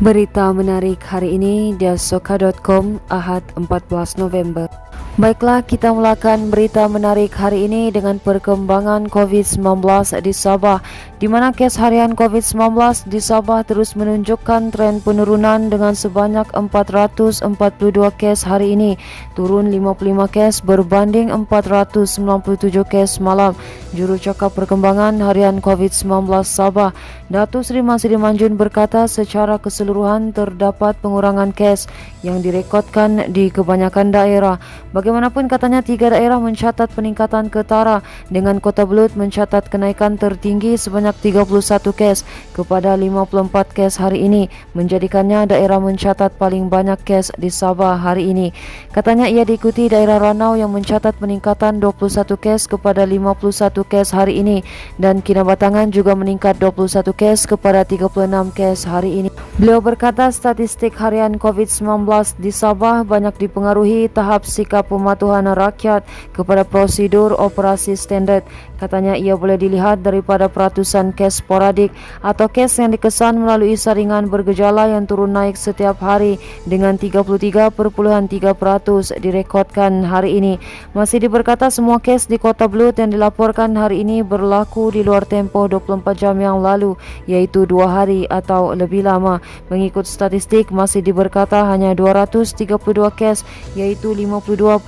Berita menarik hari ini di asoka.com Ahad 14 November. Baiklah, kita mulakan berita menarik hari ini dengan perkembangan COVID-19 di Sabah, di mana kes harian COVID-19 di Sabah terus menunjukkan tren penurunan dengan sebanyak 442 kes hari ini, turun 55 kes berbanding 497 kes malam. Jurucakap perkembangan harian COVID-19 Sabah, Datuk Seri Masri Manjun berkata secara keseluruhan terdapat pengurangan kes yang direkodkan di kebanyakan daerah. Bagaimanapun katanya 3 daerah mencatat peningkatan ketara dengan Kota Belud mencatat kenaikan tertinggi sebanyak 31 kes kepada 54 kes hari ini, menjadikannya daerah mencatat paling banyak kes di Sabah hari ini. Katanya ia diikuti daerah Ranau yang mencatat peningkatan 21 kes kepada 51 kes hari ini, dan Kinabatangan juga meningkat 21 kes kepada 36 kes hari ini. Beliau berkata statistik harian COVID-19 di Sabah banyak dipengaruhi tahap sikap pematuhan rakyat kepada prosedur operasi standard. Katanya ia boleh dilihat daripada peratusan kes sporadik atau kes yang dikesan melalui saringan bergejala yang turun naik setiap hari dengan 33.3% direkodkan hari ini. Masih diberkata semua kes di Kota Belud yang dilaporkan hari ini berlaku di luar tempoh 24 jam yang lalu, iaitu 2 hari atau lebih lama. Mengikut statistik masih diberkata hanya 232 kes, iaitu 52.5%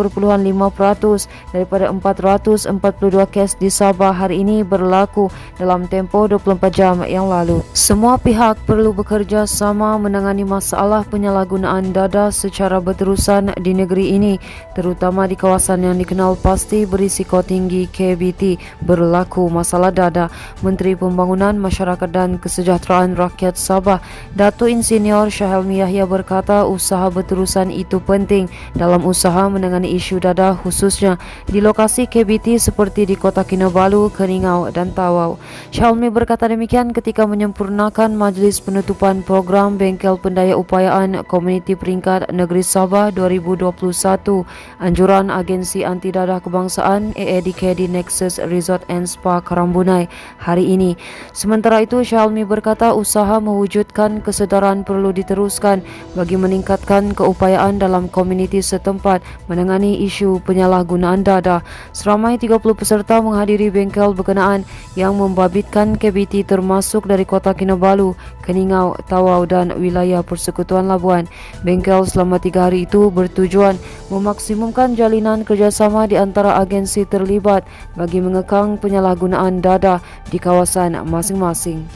daripada 442 kes di Sabah hari ini berlaku dalam tempoh 24 jam yang lalu. Semua pihak perlu bekerja sama menangani masalah penyalahgunaan dada secara berterusan di negeri ini, terutama di kawasan yang dikenal pasti berisiko tinggi KBT berlaku masalah dada. Menteri Pembangunan Masyarakat dan Kesejahteraan Rakyat Sabah, Datuk Insinyur Syahelmi Yahya berkata usaha berterusan itu penting dalam usaha menangani isu dada khususnya di lokasi KBT seperti di Kota Kinabalu, Keningau dan Tawau. Syahelmi berkata demikian ketika menyempurnakan majlis penutupan program Bengkel Pendaya Upayaan Komuniti Peringkat Negeri Sabah 2021, anjuran Agensi Anti Dadah Kebangsaan AADK di Nexus Resort and Spa Karambunai hari ini. Sementara itu, Syahelmi berkata usaha mewujudkan kesedaran perlu diteruskan bagi meningkatkan keupayaan dalam komuniti setempat menangani isu penyalahgunaan dada. Seramai 30 peserta menghadiri bengkel berkenaan yang membabitkan KBT termasuk dari Kota Kinabalu, Keningau, Tawau dan wilayah Persekutuan Labuan. Bengkel selama 3 hari itu bertujuan memaksimumkan jalinan kerjasama di antara agensi terlibat bagi mengekang penyalahgunaan dada di kawasan masing-masing.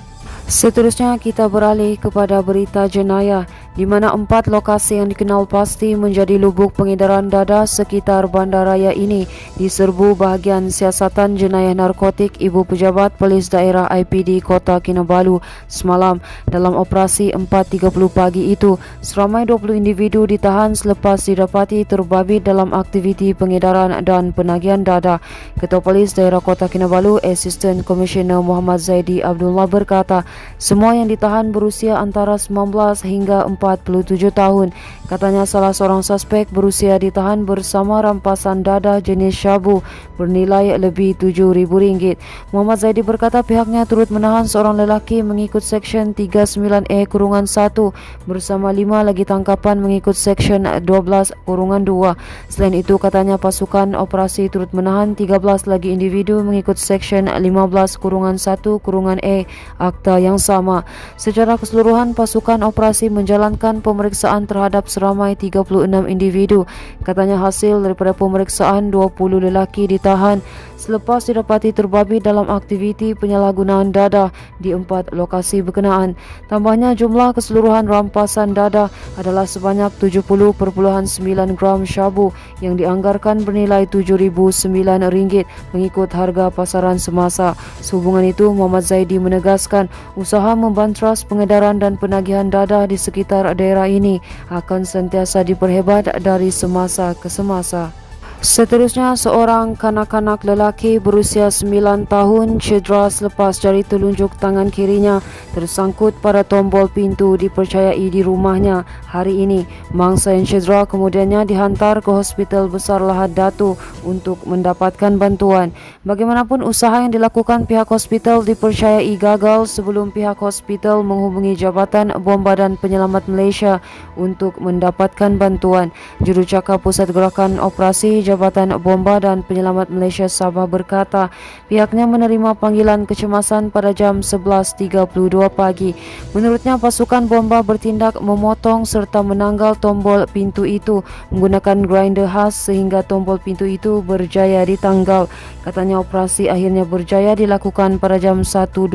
Seterusnya kita beralih kepada berita jenayah, di mana 4 lokasi yang dikenal pasti menjadi lubuk pengedaran dada sekitar bandaraya ini diserbu bahagian siasatan jenayah narkotik Ibu Pejabat Polis Daerah IPD Kota Kinabalu semalam. Dalam operasi 4.30 pagi itu, seramai 20 individu ditahan selepas didapati terbabit dalam aktiviti pengedaran dan penagihan dada. Ketua Polis Daerah Kota Kinabalu, Asisten Komisioner Muhammad Zaidi Abdullah berkata, semua yang ditahan berusia antara 19 hingga 47 tahun. Katanya salah seorang suspek berusia ditahan bersama rampasan dada jenis syabu bernilai lebih RM7,000. Muhammad Zaidi berkata pihaknya turut menahan seorang lelaki mengikut Seksyen 39E-1 bersama 5 lagi tangkapan mengikut Seksyen 12-2. Selain itu, katanya pasukan operasi turut menahan 13 lagi individu mengikut Seksyen 15-1-E Akta yang sama. Secara keseluruhan, pasukan operasi menjalankan pemeriksaan terhadap seramai 36 individu. Katanya hasil daripada pemeriksaan 20 lelaki ditahan selepas didapati terbabit dalam aktiviti penyalahgunaan dada di 4 lokasi berkenaan. Tambahnya, jumlah keseluruhan rampasan dada adalah sebanyak 70.9 gram syabu yang dianggarkan bernilai RM7,009 mengikut harga pasaran semasa. Sehubungan itu, Muhammad Zaidi menegaskan usaha membantras pengedaran dan penagihan dada di sekitar daerah ini akan sentiasa diperhebat dari semasa ke semasa. Seterusnya, seorang kanak-kanak lelaki berusia 9 tahun cedera selepas jari telunjuk tangan kirinya tersangkut pada tombol pintu dipercayai di rumahnya hari ini. Mangsa yang cedera kemudiannya dihantar ke Hospital Besar Lahad Datu untuk mendapatkan bantuan. Bagaimanapun, usaha yang dilakukan pihak hospital dipercayai gagal sebelum pihak hospital menghubungi Jabatan Bomba dan Penyelamat Malaysia untuk mendapatkan bantuan. Jurucakap Pusat Gerakan Operasi Jabatan Bomba dan Penyelamat Malaysia Sabah berkata pihaknya menerima panggilan kecemasan pada jam 11.32 pagi. Menurutnya, pasukan bomba bertindak memotong serta menanggal tombol pintu itu menggunakan grinder khas sehingga tombol pintu itu berjaya ditanggal. Katanya operasi akhirnya berjaya dilakukan pada jam 1.25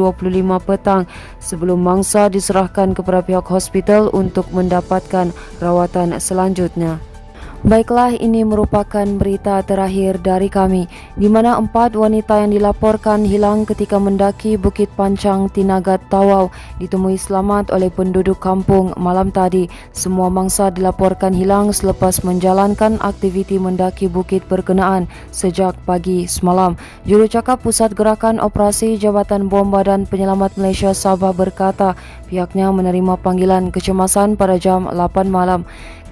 petang sebelum mangsa diserahkan kepada pihak hospital untuk mendapatkan rawatan selanjutnya. Baiklah, ini merupakan berita terakhir dari kami, di mana 4 wanita yang dilaporkan hilang ketika mendaki Bukit Pancang Tinagat Tawau ditemui selamat oleh penduduk kampung malam tadi. Semua mangsa dilaporkan hilang selepas menjalankan aktiviti mendaki bukit berkenaan sejak pagi semalam. Jurucakap Pusat Gerakan Operasi Jabatan Bomba dan Penyelamat Malaysia Sabah berkata pihaknya menerima panggilan kecemasan pada jam 8 malam.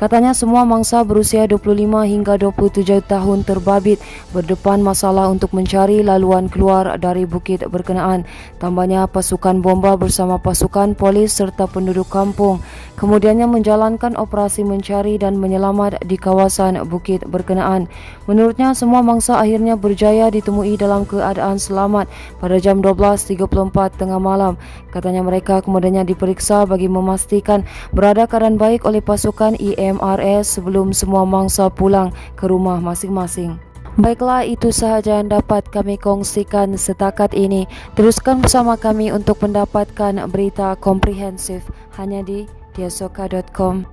Katanya semua mangsa berusia 25 hingga 27 tahun terbabit berdepan masalah untuk mencari laluan keluar dari bukit berkenaan. Tambahnya, pasukan bomba bersama pasukan polis serta penduduk kampung kemudiannya menjalankan operasi mencari dan menyelamat di kawasan bukit berkenaan. Menurutnya, semua mangsa akhirnya berjaya ditemui dalam keadaan selamat pada jam 12.34 tengah malam. Katanya mereka kemudiannya diperiksa bagi memastikan berada keadaan baik oleh pasukan IMRS sebelum semua mangsa pulang ke rumah masing-masing. Baiklah, itu sahaja yang dapat kami kongsikan setakat ini. Teruskan bersama kami untuk mendapatkan berita komprehensif hanya di diasoka.com.